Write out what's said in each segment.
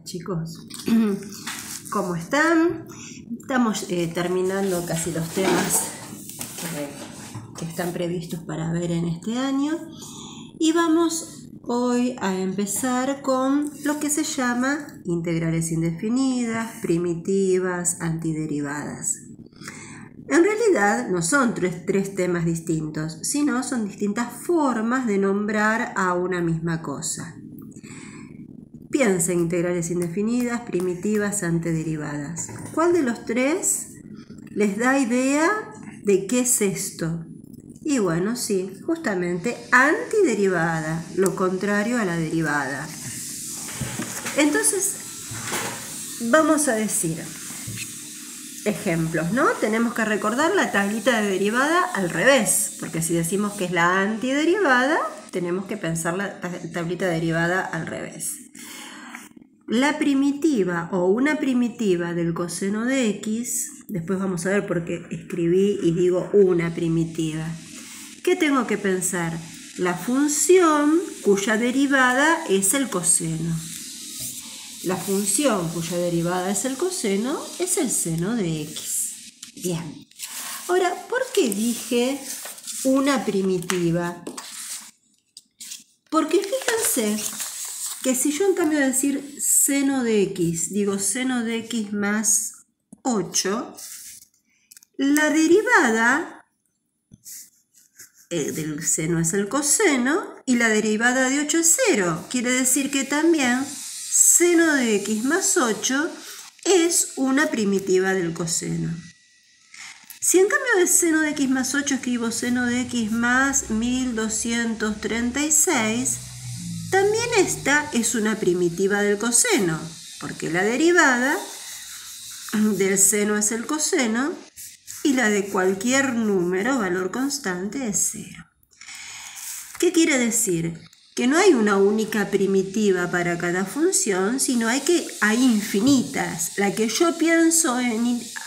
Hola chicos, ¿cómo están? Estamos terminando casi los temas que están previstos para ver en este año y vamos hoy a empezar con lo que se llama integrales indefinidas, primitivas, antiderivadas. En realidad no son tres temas distintos, sino son distintas formas de nombrar a una misma cosa. Piensa en integrales indefinidas, primitivas, antiderivadas. ¿Cuál de los tres les da idea de qué es esto? Y bueno, sí, justamente antiderivada, lo contrario a la derivada. Entonces, vamos a decir ejemplos, ¿no? Tenemos que recordar la tablita de derivada al revés, porque si decimos que es la antiderivada, tenemos que pensar la tablita de derivada al revés. La primitiva o una primitiva del coseno de x, después vamos a ver por qué escribí y digo una primitiva. ¿Qué tengo que pensar? La función cuya derivada es el coseno. La función cuya derivada es el coseno es el seno de x. Bien. Ahora, ¿por qué dije una primitiva? Porque fíjense que si yo en cambio de decir seno de x, digo seno de x más 8, la derivada del seno es el coseno y la derivada de 8 es 0. Quiere decir que también seno de x más 8 es una primitiva del coseno. Si en cambio de seno de x más 8 escribo seno de x más 1236, también esta es una primitiva del coseno, porque la derivada del seno es el coseno y la de cualquier número, valor constante, es 0. ¿Qué quiere decir? Que no hay una única primitiva para cada función, sino hay infinitas. La que yo pienso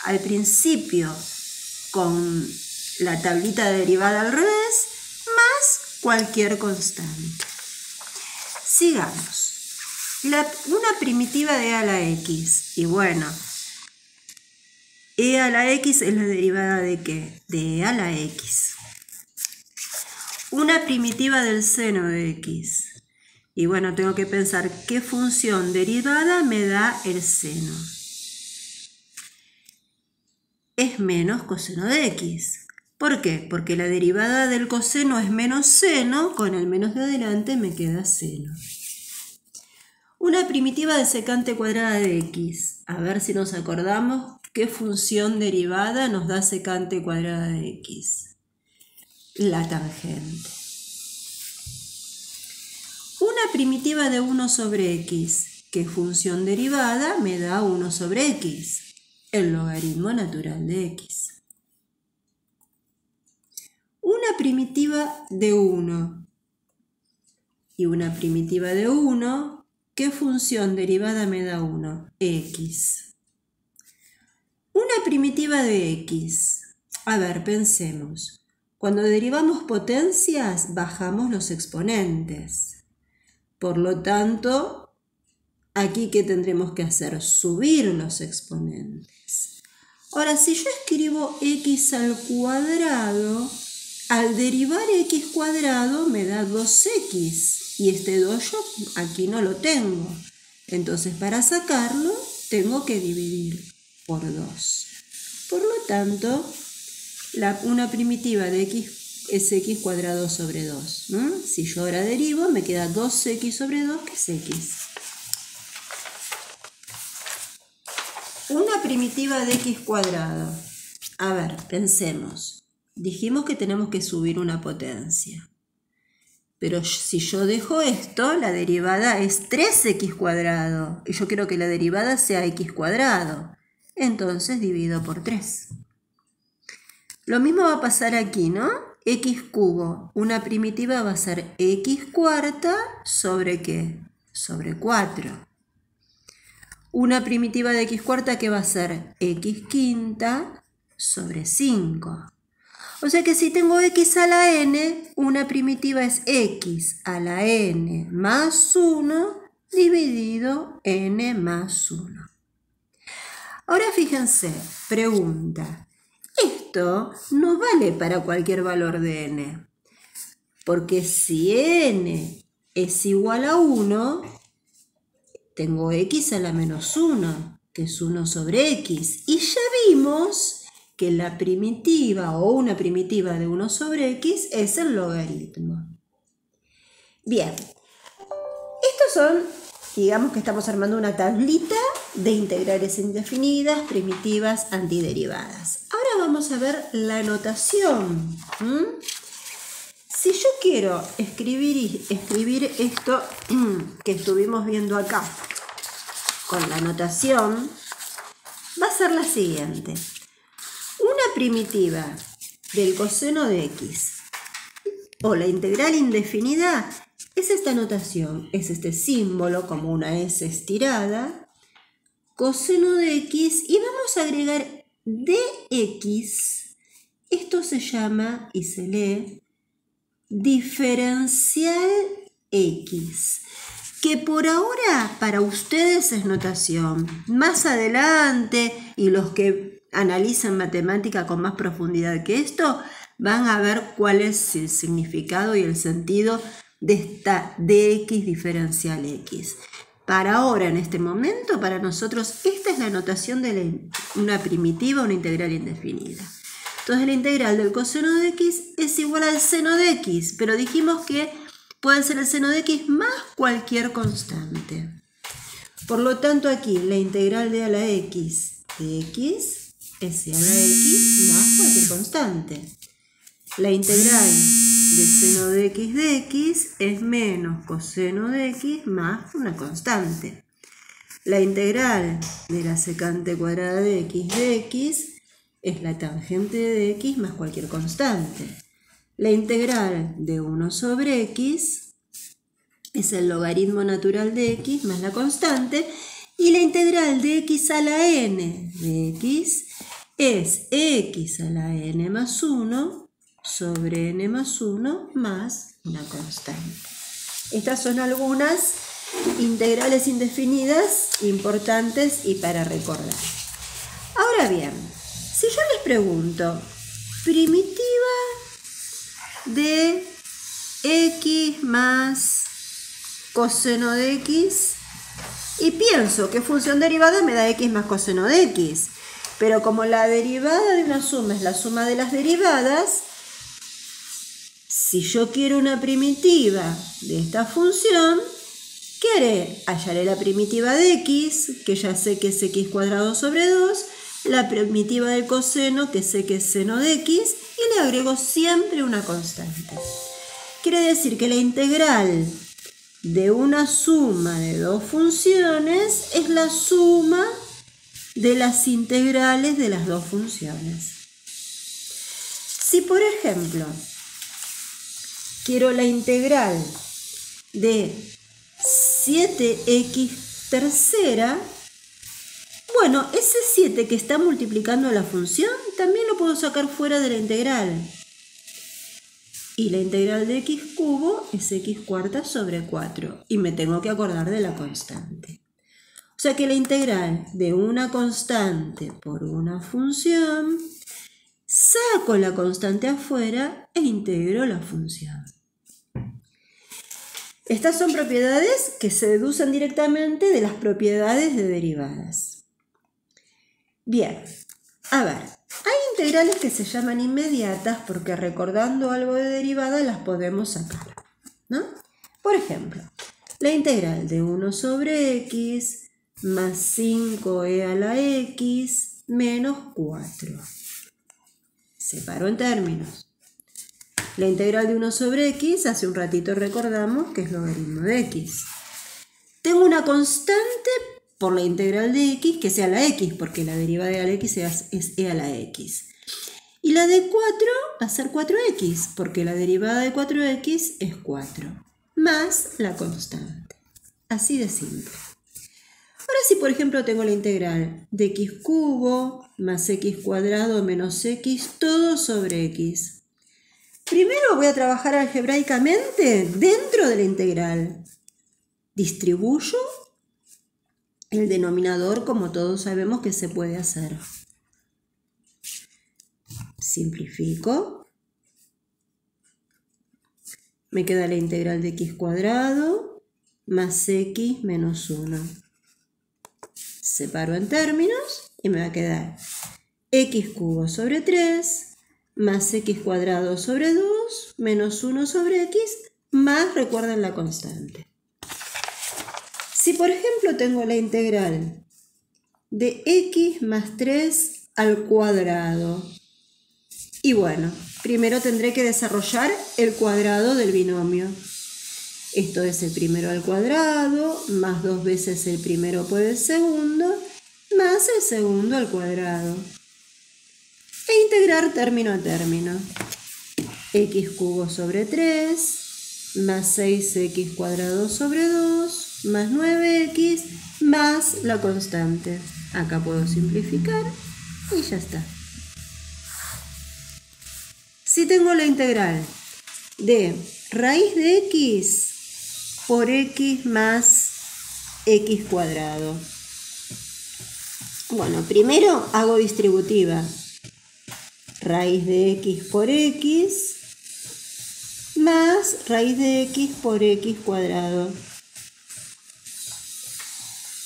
al principio con la tablita de derivada al revés, más cualquier constante. Sigamos. Una primitiva de e a la x. Y bueno, e a la x es la derivada de ¿qué? De e a la x. Una primitiva del seno de x. Y bueno, tengo que pensar qué función derivada me da el seno. Es menos coseno de x. ¿Por qué? Porque la derivada del coseno es menos seno, con el menos de adelante me queda seno. Una primitiva de secante cuadrada de x. A ver si nos acordamos qué función derivada nos da secante cuadrada de x. La tangente. Una primitiva de 1 sobre x. ¿Qué función derivada me da 1 sobre x? El logaritmo natural de x. Una primitiva de 1 y una primitiva de 1, ¿qué función derivada me da 1? X. Una primitiva de x. A ver, pensemos. Cuando derivamos potencias, bajamos los exponentes. Por lo tanto, aquí ¿qué tendremos que hacer? Subir los exponentes. Ahora, si yo escribo x al cuadrado, al derivar x cuadrado me da 2x y este 2 yo aquí no lo tengo. Entonces para sacarlo tengo que dividir por 2. Por lo tanto, una primitiva de x es x cuadrado sobre 2. ¿No? Si yo ahora derivo me queda 2x sobre 2 que es x. Una primitiva de x cuadrado. A ver, pensemos. Dijimos que tenemos que subir una potencia. Pero si yo dejo esto, la derivada es 3x cuadrado. Y yo quiero que la derivada sea x cuadrado. Entonces divido por 3. Lo mismo va a pasar aquí, ¿no? X cubo. Una primitiva va a ser x cuarta sobre ¿qué? Sobre 4. Una primitiva de x cuarta que va a ser x quinta sobre 5. O sea que si tengo x a la n, una primitiva es x a la n más 1 dividido n más 1. Ahora fíjense, pregunta, esto no vale para cualquier valor de n, porque si n es igual a 1, tengo x a la menos 1, que es 1 sobre x, y ya vimos que la primitiva o una primitiva de 1 sobre x es el logaritmo. Bien, estos son, digamos que estamos armando una tablita de integrales indefinidas, primitivas, antiderivadas. Ahora vamos a ver la notación. Si yo quiero escribir esto que estuvimos viendo acá con la notación, va a ser la siguiente. Una primitiva del coseno de x o la integral indefinida es esta notación, es este símbolo como una S estirada, coseno de x, y vamos a agregar dx. Esto se llama y se lee diferencial x, que por ahora para ustedes es notación. Más adelante, y los que analizan matemática con más profundidad que esto, van a ver cuál es el significado y el sentido de esta dx diferencial x. Para ahora, en este momento, para nosotros, esta es la notación de una primitiva, una integral indefinida. Entonces, la integral del coseno de x es igual al seno de x, pero dijimos que puede ser el seno de x más cualquier constante. Por lo tanto, aquí la integral de a la x de x es e a la x más cualquier constante. La integral de seno de x es menos coseno de x más una constante. La integral de la secante cuadrada de x es la tangente de x más cualquier constante. La integral de 1 sobre x es el logaritmo natural de x más la constante. Y la integral de x a la n de x es x a la n más 1 sobre n más 1 más una constante. Estas son algunas integrales indefinidas importantes y para recordar. Ahora bien, si yo les pregunto, primitiva de x más coseno de x, y pienso que función derivada me da x más coseno de x, pero como la derivada de una suma es la suma de las derivadas, si yo quiero una primitiva de esta función, ¿qué haré? Hallaré la primitiva de x, que ya sé que es x cuadrado sobre 2, la primitiva del coseno, que sé que es seno de x, y le agrego siempre una constante. Quiere decir que la integral de una suma de dos funciones es la suma de las integrales de las dos funciones. Si, por ejemplo, quiero la integral de 7x tercera, bueno, ese 7 que está multiplicando la función también lo puedo sacar fuera de la integral. Y la integral de x cubo es x cuarta sobre 4. Y me tengo que acordar de la constante. O sea que la integral de una constante por una función, saco la constante afuera e integro la función. Estas son propiedades que se deducen directamente de las propiedades de derivadas. Bien, a ver, hay integrales que se llaman inmediatas porque recordando algo de derivada las podemos sacar, ¿no? Por ejemplo, la integral de 1 sobre x más 5e a la x menos 4. Separo en términos. La integral de 1 sobre x, hace un ratito recordamos que es logaritmo de x. Tengo una constante por la integral de x que sea la x, porque la derivada de a la x es e a la x. Y la de 4 va a ser 4x, porque la derivada de 4x es 4, más la constante. Así de simple. Ahora si por ejemplo tengo la integral de x cubo más x cuadrado menos x todo sobre x. Primero voy a trabajar algebraicamente dentro de la integral. distribuyo el denominador como todos sabemos que se puede hacer. Simplifico. Me queda la integral de x cuadrado más x menos 1. Separo en términos y me va a quedar x cubo sobre 3 más x cuadrado sobre 2 menos 1 sobre x más, recuerden, la constante. Si por ejemplo tengo la integral de x más 3 al cuadrado, y bueno, primero tendré que desarrollar el cuadrado del binomio. Esto es el primero al cuadrado, más 2 veces el primero por el segundo, más el segundo al cuadrado. E integrar término a término. X cubo sobre 3, más 6x cuadrado sobre 2, más 9x, más la constante. Acá puedo simplificar y ya está. Si tengo la integral de raíz de x por x más x cuadrado. Bueno, primero hago distributiva. Raíz de x por x más raíz de x por x cuadrado.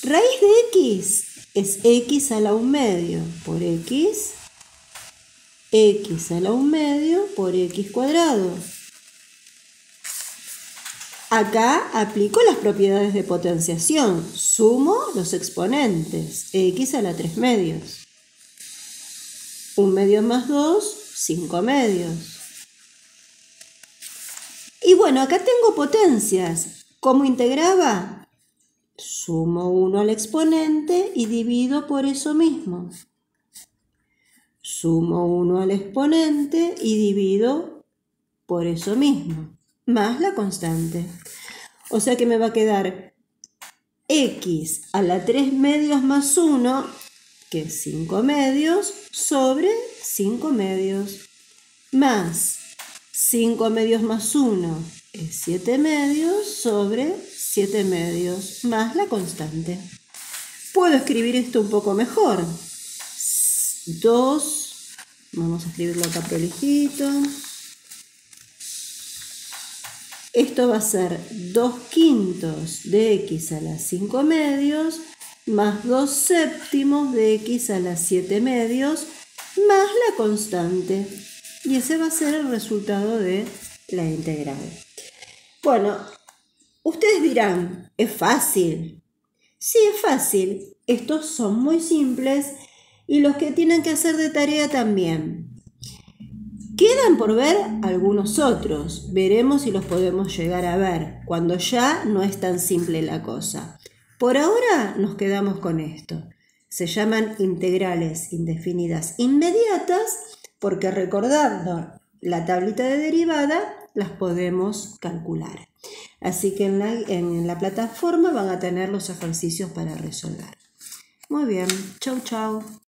Raíz de x es x a la 1 medio por x a la 1 medio por x cuadrado. Acá aplico las propiedades de potenciación. Sumo los exponentes. X a la 3 medios. 1 medio más 2, 5 medios. Y bueno, acá tengo potencias. ¿Cómo integraba? Sumo 1 al exponente y divido por eso mismo. Sumo 1 al exponente y divido por eso mismo. Más la constante. O sea que me va a quedar x a la 3 medios más 1, que es 5 medios, sobre 5 medios, más 5 medios más 1 es 7 medios sobre 7 medios, más la constante. Puedo escribir esto un poco mejor. 2, vamos a escribirlo acá prolijito. Esto va a ser 2/5 de x a la 5 medios más 2/7 de x a la 7 medios más la constante. Y ese va a ser el resultado de la integral. Bueno, ustedes dirán, ¿es fácil? Sí, es fácil. Estos son muy simples y los que tienen que hacer de tarea también. Quedan por ver algunos otros. Veremos si los podemos llegar a ver cuando ya no es tan simple la cosa. Por ahora nos quedamos con esto. Se llaman integrales indefinidas inmediatas porque recordando la tablita de derivada las podemos calcular. Así que en la plataforma van a tener los ejercicios para resolver. Muy bien, chau chau.